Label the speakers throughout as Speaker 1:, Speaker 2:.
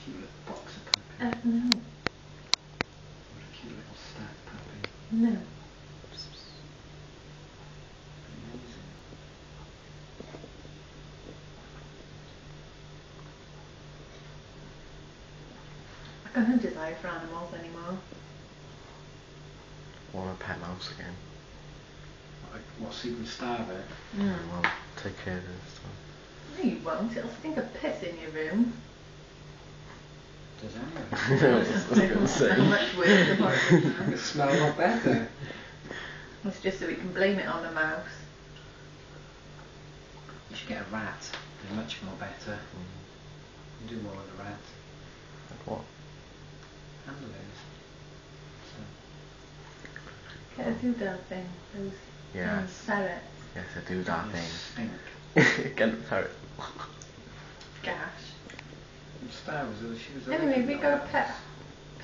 Speaker 1: cute little boxer puppy.
Speaker 2: No.
Speaker 1: What a cute little stag puppy.
Speaker 2: No.
Speaker 1: Amazing.
Speaker 2: I can't desire for animals anymore.
Speaker 3: I want a pet mouse again.
Speaker 1: What, so you can starve it?
Speaker 3: Well, take care of this stuff.
Speaker 2: No, you won't. It'll stink of piss in your room.
Speaker 1: Does it?
Speaker 3: I was going to say.
Speaker 2: How much worse than horrible.
Speaker 1: It smells a lot better.
Speaker 2: It's just so we can blame it on the mouse.
Speaker 1: You should get a rat. They're much more better. You do more with a rat.
Speaker 3: Like what?
Speaker 1: Handlers. So.
Speaker 2: Get a doodle thing. Those
Speaker 3: Yes.
Speaker 2: ferrets.
Speaker 3: Yes, I do that
Speaker 1: You
Speaker 3: thing.
Speaker 1: stink.
Speaker 3: Get the parrot.
Speaker 2: Gosh.
Speaker 1: Star was she was
Speaker 2: Anyway, we got a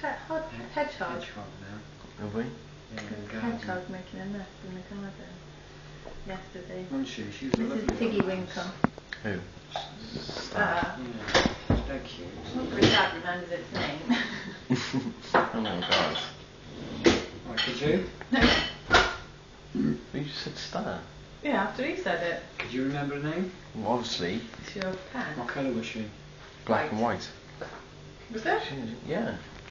Speaker 1: hedgehog
Speaker 2: hedgehog.
Speaker 1: now.
Speaker 3: Have we?
Speaker 1: Yeah, in the garden.
Speaker 2: Hedgehog making a nest in the garden yesterday.
Speaker 1: Wasn't she? She was a
Speaker 2: This
Speaker 1: lovely
Speaker 2: is Tiggy
Speaker 1: one.
Speaker 2: Winkle.
Speaker 3: Who?
Speaker 1: Yeah, they're cute.
Speaker 2: Not very dad remembers its name.
Speaker 3: Oh my god.
Speaker 1: What, could you?
Speaker 2: No.
Speaker 3: You just said star.
Speaker 2: Yeah, after he said it.
Speaker 1: Could you remember her name?
Speaker 3: Well, obviously,
Speaker 2: It's your pen.
Speaker 1: What colour was she?
Speaker 3: black and white.
Speaker 2: Was it?
Speaker 3: Yeah.